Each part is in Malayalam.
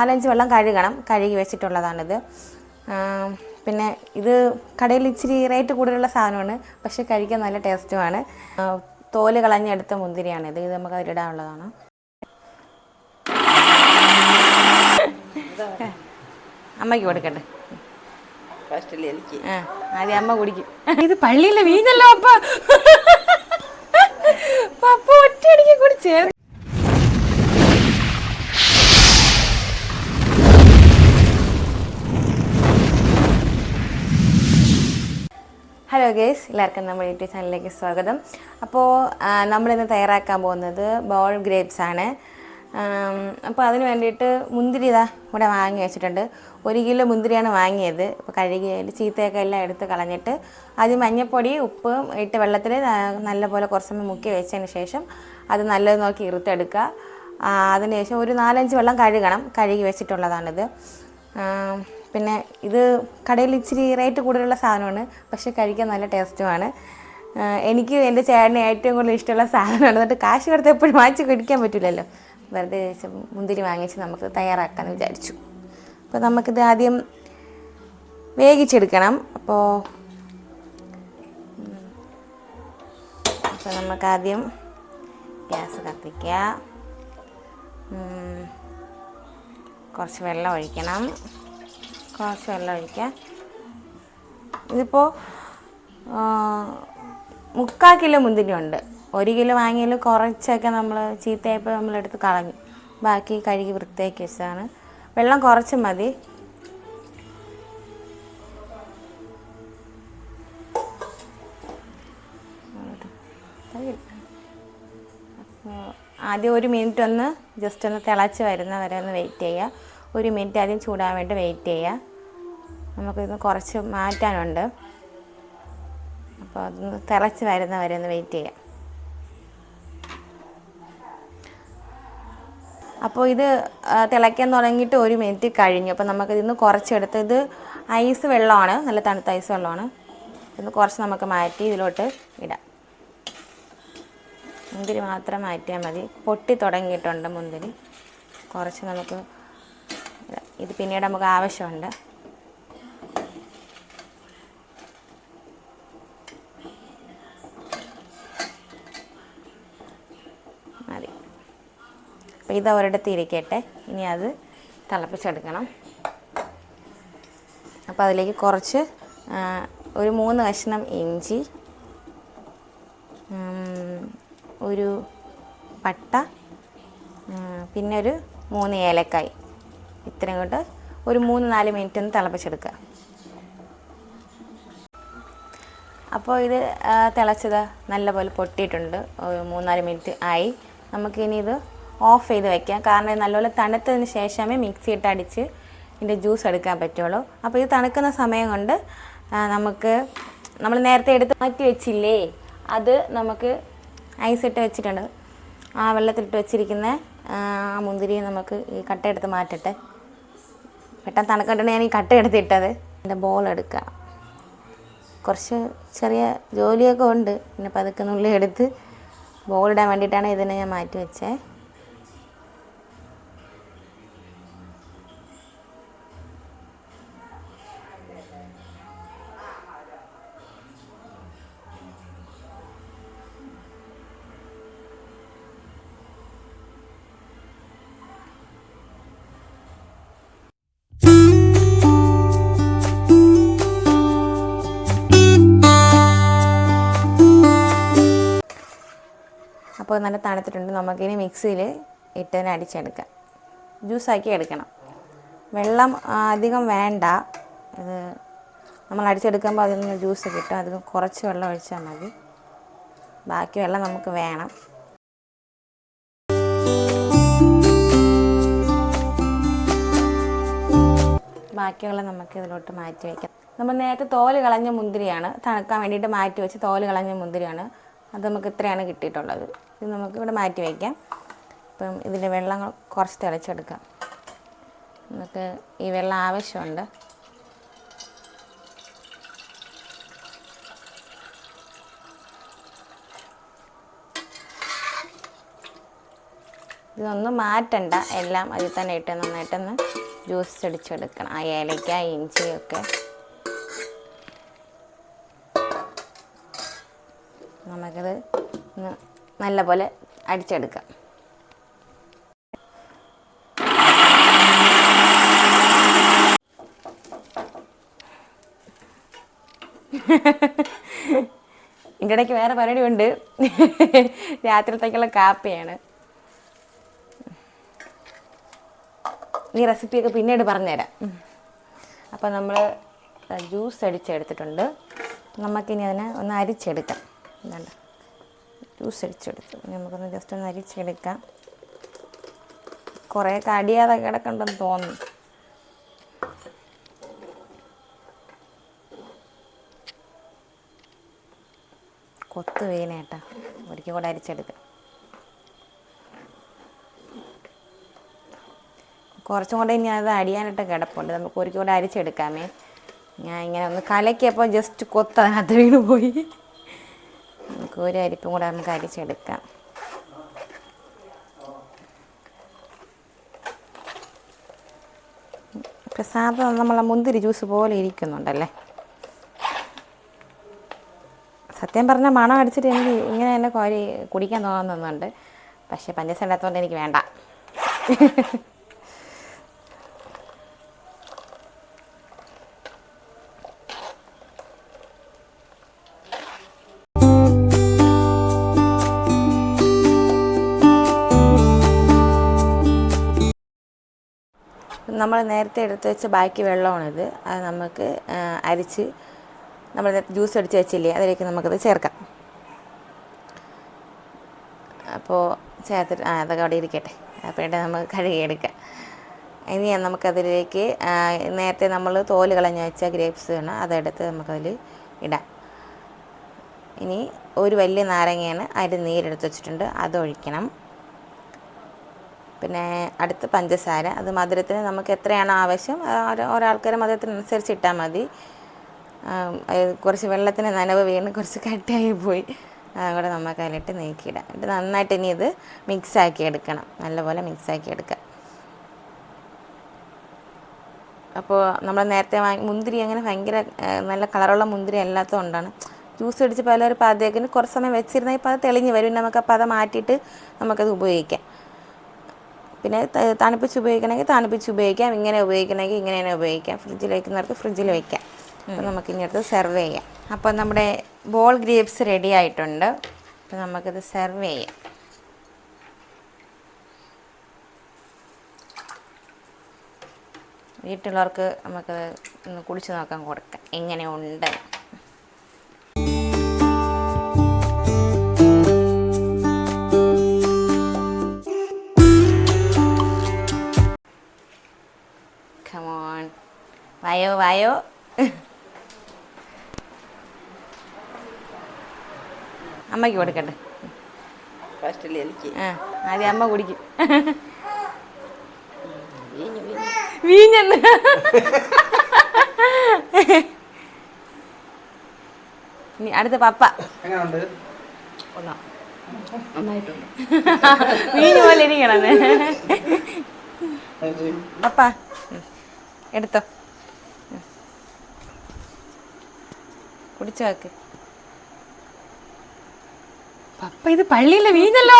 4-5 വെള്ളം കഴുകണം. കഴുകി വെച്ചിട്ടുള്ളതാണിത്. പിന്നെ ഇത് കടയിൽ ഇച്ചിരി റേറ്റ് കൂടുതലുള്ള സാധനമാണ്, പക്ഷെ കഴിക്കാൻ നല്ല ടേസ്റ്റുമാണ്. തോല് കളഞ്ഞെടുത്ത മുന്തിരിയാണിത്. ഇത് നമുക്ക് അതിലിടാനുള്ളതാണ്. അമ്മയ്ക്ക് കൊടുക്കട്ടെ. ആദ്യം അമ്മ കുടിക്കും. ഇത് പള്ളിയിലെ വീഞ്ഞല്ലോ അപ്പ. പപ്പ ഒറ്റയടിക്ക് കുടിച്ചേ. ഹലോ ഗേസ്, എല്ലാവർക്കും നമ്മുടെ യൂട്യൂബ് ചാനലിലേക്ക് സ്വാഗതം. അപ്പോൾ നമ്മളിന്ന് തയ്യാറാക്കാൻ പോകുന്നത് ബോൾ ഗ്രേപ്സ് ആണ്. അപ്പോൾ അതിന് വേണ്ടിയിട്ട് മുന്തിരി ഇതാ ഇവിടെ വാങ്ങി വെച്ചിട്ടുണ്ട്. 1 കിലോ മുന്തിരിയാണ് വാങ്ങിയത്. അപ്പോൾ കഴുകി ചീത്തയൊക്കെ എല്ലാം എടുത്ത് കളഞ്ഞിട്ട് ആദ്യം മഞ്ഞൾപ്പൊടി ഉപ്പും ഇട്ട് വെള്ളത്തിൽ നല്ലപോലെ കുറച്ച് സമയം മുക്കി വെച്ചതിന് ശേഷം അത് നല്ലത് നോക്കി ഇറുത്തെടുക്കുക. അതിനുശേഷം ഒരു 4-5 വെള്ളം കഴുകണം. കഴുകി വെച്ചിട്ടുള്ളതാണിത്. പിന്നെ ഇത് കടയിൽ ഇച്ചിരി റേറ്റ് കൂടുതലുള്ള സാധനമാണ്, പക്ഷെ കഴിക്കാൻ നല്ല ടേസ്റ്റുമാണ്. എനിക്ക് എൻ്റെ ചേട്ടന് ഏറ്റവും കൂടുതൽ ഇഷ്ടമുള്ള സാധനമാണ്. എന്നിട്ട് കാശ് കൊടുത്ത് എപ്പോഴും വാങ്ങിച്ച് കുടിക്കാൻ പറ്റില്ലല്ലോ. വെറുതെ മുന്തിരി വാങ്ങിച്ച് നമുക്ക് തയ്യാറാക്കാമെന്ന് വിചാരിച്ചു. അപ്പോൾ നമുക്കിത് ആദ്യം വേവിച്ചെടുക്കണം. അപ്പോൾ നമുക്കാദ്യം ഗ്യാസ് കത്തിക്കുക. കുറച്ച് വെള്ളം ഒഴിക്കണം. ഇതിപ്പോൾ 3/4 കിലോ മുന്തിരി ഉണ്ട്. 1 കിലോ വാങ്ങിയാൽ കുറച്ചൊക്കെ നമ്മൾ ചീത്തയായപ്പോൾ നമ്മളെടുത്ത് കളഞ്ഞു. ബാക്കി കഴുകി വൃത്തിയാക്കി വെച്ചതാണ്. വെള്ളം കുറച്ച് മതി. ആദ്യം 1 മിനിറ്റ് ഒന്ന് ജസ്റ്റ് ഒന്ന് തിളച്ച് വരുന്ന വരെ ഒന്ന് വെയിറ്റ് ചെയ്യുക. 1 മിനിറ്റ് ആദ്യം ചൂടാൻ വേണ്ടി വെയിറ്റ് ചെയ്യുക. നമുക്കിത് കുറച്ച് മാറ്റാനുണ്ട്. അപ്പോൾ അതൊന്ന് തിളച്ച് വരുന്ന വരെ ഒന്ന് വെയിറ്റ് ചെയ്യാം. അപ്പോൾ ഇത് തിളയ്ക്കാൻ തുടങ്ങിയിട്ട് 1 മിനിറ്റ് കഴിഞ്ഞു. അപ്പോൾ നമുക്കിതിന്ന് കുറച്ചെടുത്ത്, ഇത് ഐസ് വെള്ളമാണ്, നല്ല തണുത്ത ഐസ് വെള്ളമാണ്. ഇന്ന് കുറച്ച് നമുക്ക് മാറ്റി ഇതിലോട്ട് ഇടാം. മുന്തിരി മാത്രം മാറ്റിയാൽ മതി. പൊട്ടി തുടങ്ങിയിട്ടുണ്ട് മുന്തിരി. കുറച്ച് നമുക്ക് ഇത് പിന്നീട് നമുക്ക് ആവശ്യമുണ്ട്. മതി. അപ്പോൾ ഇത് ഒരിടത്ത് ഇരിക്കട്ടെ. ഇനി അത് തിളപ്പിച്ചെടുക്കണം. അപ്പോൾ അതിലേക്ക് കുറച്ച് ഒരു 3 കഷ്ണം ഇഞ്ചി, ഒരു പട്ട, പിന്നെ ഒരു 3 ഏലക്കായ്, ഇത്രയും കൊണ്ട് ഒരു 3-4 മിനിറ്റ് ഒന്ന് തിളപ്പിച്ചെടുക്കുക. അപ്പോൾ ഇത് തിളച്ചത് നല്ലപോലെ പൊട്ടിയിട്ടുണ്ട്. ഒരു 3-4 മിനിറ്റ് ആയി. നമുക്കിനി ഇത് ഓഫ് ചെയ്ത് വയ്ക്കാം. കാരണം ഇത് നല്ലപോലെ തണുത്തതിന് ശേഷമേ മിക്സിയിട്ട് അടിച്ച് ഇതിൻ്റെ ജ്യൂസ് എടുക്കാൻ പറ്റുള്ളൂ. അപ്പോൾ ഇത് തണുക്കുന്ന സമയം കൊണ്ട് നമ്മൾ നേരത്തെ എടുത്ത് മാറ്റി വെച്ചില്ലേ, അത് നമുക്ക് ഐസിട്ട് വെച്ചിട്ടുണ്ട്. ആ വെള്ളത്തിലിട്ട് വെച്ചിരിക്കുന്ന മുന്തിരി നമുക്ക് ഈ കട്ടയെടുത്ത് മാറ്റട്ടെ. പെട്ടെന്ന് തണുക്കണ്ടാണ് ഞാൻ ഈ കട്ടയെടുത്തിട്ടത്. എൻ്റെ ബോൾ എടുക്കുക. കുറച്ച് ചെറിയ ജോലിയൊക്കെ ഉണ്ട്. പിന്നെ പതുക്കെ നുള്ളി എടുത്ത് ബോളിടാൻ വേണ്ടിയിട്ടാണ് ഇതിനെ ഞാൻ മാറ്റി വെച്ചത്. അപ്പോൾ നല്ല തണുത്തിട്ടുണ്ട്. നമുക്കിനി മിക്സിയിൽ ഇട്ടതിനെ അടിച്ചെടുക്കാം. ജ്യൂസാക്കി എടുക്കണം. വെള്ളം അധികം വേണ്ട. ഇത് നമ്മൾ അടിച്ചെടുക്കുമ്പോൾ അതിൽ നിന്ന് ജ്യൂസ് കിട്ടും. അധികം കുറച്ച് വെള്ളം ഒഴിച്ചാൽ മതി. ബാക്കി വെള്ളം നമുക്ക് വേണം. ബാക്കിയുള്ള നമുക്ക് ഇതിലോട്ട് മാറ്റി വയ്ക്കാം. നമ്മൾ നേരത്തെ തോല് കളഞ്ഞ മുന്തിരിയാണ്, തണുക്കാൻ വേണ്ടിയിട്ട് മാറ്റി വെച്ച് തോല് കളഞ്ഞ മുന്തിരിയാണ്. അത് നമുക്ക് ഇത്രയാണ് കിട്ടിയിട്ടുള്ളത്. ഇത് നമുക്ക് ഇവിടെ മാറ്റി വയ്ക്കാം. അപ്പം ഇതിൻ്റെ വെള്ളം കുറച്ച് തിളച്ചെടുക്കാം. നമുക്ക് ഈ വെള്ളം ആവശ്യമുണ്ട്. ഇതൊന്നും മാറ്റണ്ട, എല്ലാം അതിൽ തന്നെ ഇട്ട് നന്നായിട്ടൊന്ന് ജ്യൂസ് അടിച്ചെടുക്കണം. ആ ഏലക്ക ഇഞ്ചിയൊക്കെ നമുക്കത് നല്ലപോലെ അടിച്ചെടുക്കാം. ഇതിൻ്റെ ഇടയ്ക്ക് വേറെ പരിപാടി ഉണ്ട്. രാത്രിത്തേക്കുള്ള കാപ്പിയാണ്. ഈ റെസിപ്പിയൊക്കെ പിന്നീട് പറഞ്ഞുതരാം. അപ്പോൾ നമ്മൾ ജ്യൂസ് അടിച്ചെടുത്തിട്ടുണ്ട്. നമുക്കിനി അതിനെ ഒന്ന് അരിച്ചെടുക്കാം. എന്താണ്ട് ജ്യൂസ് അടിച്ചെടുത്തു. നമുക്കൊന്ന് ജസ്റ്റ് ഒന്ന് അരിച്ചെടുക്കാം. കുറേ കടിയാതെ കിടക്കണ്ടെന്ന് തോന്നുന്നു. കൊത്ത് വീണേട്ടാ, ഒരിക്കൽ കൂടെ അരിച്ചെടുക്കാം. കുറച്ചും കൂടെ ഇനി അത് അടിയാനായിട്ട് കിടപ്പുണ്ട്. നമുക്ക് ഒരിക്കൽ കൂടെ അരിച്ചെടുക്കാമേ. ഞാൻ ഇങ്ങനെ ഒന്ന് കലക്കിയപ്പോൾ ജസ്റ്റ് കൊത്ത് അതിനകത്ത് വീണ് പോയി. നമുക്ക് ഒരു അരിപ്പും കൂടെ നമുക്ക് അരിച്ചെടുക്കാം. ഇപ്പം സാധാരണ നമ്മളെ മുന്തിരി ജ്യൂസ് പോലെ ഇരിക്കുന്നുണ്ടല്ലേ. സത്യം പറഞ്ഞാൽ മണം അടിച്ചിട്ട് എനിക്ക് ഇങ്ങനെ തന്നെ കോരി കുടിക്കാൻ തോന്നുന്നുണ്ട്. പക്ഷേ പഞ്ചസാര ഇല്ലാത്തതുകൊണ്ട് എനിക്ക് വേണ്ട. നമ്മൾ നേരത്തെ എടുത്ത് വെച്ച ബാക്കി വെള്ളമാണിത്. അത് നമുക്ക് അരിച്ച് നമ്മൾ ജ്യൂസ് അടിച്ച് വെച്ചില്ലേ, അതിലേക്ക് നമുക്കത് ചേർക്കാം. അപ്പോൾ ചേർത്തിട്ട് അതൊക്കെ അവിടെ ഇരിക്കട്ടെ. അപ്പോഴേ നമുക്ക് കഴുകിയെടുക്കാം. ഇനി നമുക്കതിലേക്ക് നേരത്തെ നമ്മൾ തോല് കളഞ്ഞ് വെച്ച ഗ്രേപ്സ് ആണ്, അതെടുത്ത് നമുക്കതിൽ ഇടാം. ഇനി ഒരു വലിയ നാരങ്ങയാണ് അതിൽ നീരെടുത്ത് വെച്ചിട്ടുണ്ട്, അതൊഴിക്കണം. പിന്നെ അടുത്ത് പഞ്ചസാര. അത് മധുരത്തിന് നമുക്ക് എത്രയാണോ ആവശ്യം, ഒരാൾക്കാർ മധുരത്തിനനുസരിച്ച് ഇട്ടാൽ മതി. കുറച്ച് വെള്ളത്തിന് നനവ് വീണ് കുറച്ച് കട്ടിയായി പോയി. അതുകൂടെ നമുക്ക് അതിലിട്ട് നീക്കിയിടാം. എന്നിട്ട് നന്നായിട്ട് ഇനി ഇത് മിക്സാക്കി എടുക്കണം. നല്ലപോലെ മിക്സാക്കി എടുക്കാം. അപ്പോൾ നമ്മൾ നേരത്തെ മുന്തിരി അങ്ങനെ ഭയങ്കര നല്ല കളറുള്ള മുന്തിരി അല്ലാത്തതുകൊണ്ടാണ് ജ്യൂസ് അടിച്ച് പലൊരു പാതേക്കിന് കുറച്ച് സമയം വെച്ചിരുന്നെങ്കിൽ ഇപ്പോൾ അത് തെളിഞ്ഞ് വരും. നമുക്കപ്പോൾ അത് മാറ്റിയിട്ട് നമുക്കത് ഉപയോഗിക്കാം. പിന്നെ തണുപ്പിച്ച് ഉപയോഗിക്കണമെങ്കിൽ തണുപ്പിച്ച് ഉപയോഗിക്കാം, ഇങ്ങനെ ഉപയോഗിക്കണമെങ്കിൽ ഇങ്ങനെ തന്നെ ഉപയോഗിക്കാം. ഫ്രിഡ്ജിൽ വയ്ക്കുന്നവർക്ക് ഫ്രിഡ്ജിൽ വയ്ക്കാം. അപ്പോൾ നമുക്കിനി അടുത്ത് സെർവ് ചെയ്യാം. അപ്പോൾ നമ്മുടെ ബോൾ ഗ്രേപ്സ് റെഡി ആയിട്ടുണ്ട്. അപ്പോൾ നമുക്കിത് സെർവ് ചെയ്യാം. വീട്ടിലുള്ളവർക്ക് നമുക്കത് ഒന്ന് കുടിച്ച് നോക്കാൻ കൊടുക്കാം എങ്ങനെയുണ്ട്. വായോ വായോ. അമ്മയ്ക്ക് കൊടുക്കട്ടെ. ആദ്യം അമ്മ കുടിക്കും. വീഞ്ഞെന്ന് ഇനി അടുത്ത പപ്പ. വീഞ്ഞ് പോലെ ഇരിക്കണം. പപ്പ എടുത്തോ, കുടിച്ചു നോക്ക്. പപ്പ ഇത് പള്ളിയിലെ വീഞ്ഞല്ലോ.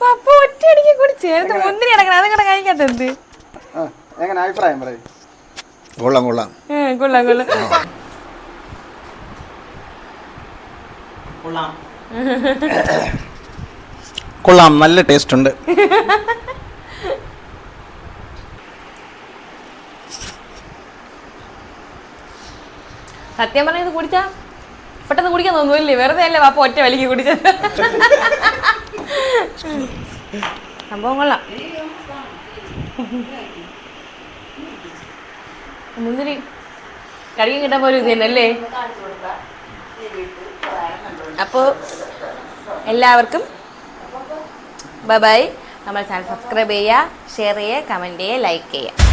പപ്പ ഒറ്റയടിക്ക് കുടിച്ച് ചേർത്ത് മുന്തിരി കിടക്കണം. അതങ്ങനെ കഴിക്കാത്ത എന്ത്? അഭിപ്രായം പറയും. കൊള്ളാം കൊള്ളാം കൊള്ളാം കൊള്ളാം കൊള്ളാം. നല്ല ടേസ്റ്റ് ഉണ്ട്. സത്യം പറഞ്ഞ ഇത് കുടിച്ചാ പെട്ടെന്ന് കുടിക്കാൻ തോന്നുന്നില്ലേ? വെറുതെ അല്ലേ പാപ്പ ഒറ്റ വലിക്ക് കുടിച്ചത്. സംഭവം കൊള്ളാം. മുന്തിരി കടിയും കിട്ടാൻ പോലും ഇത് തന്നെയല്ലേ. അപ്പോൾ എല്ലാവർക്കും ബൈ ബൈ. നമ്മൾ ചാനൽ സബ്സ്ക്രൈബ് ചെയ്യുക, ഷെയർ ചെയ്യുക, കമൻറ്റ് ചെയ്യുക, ലൈക്ക് ചെയ്യുക.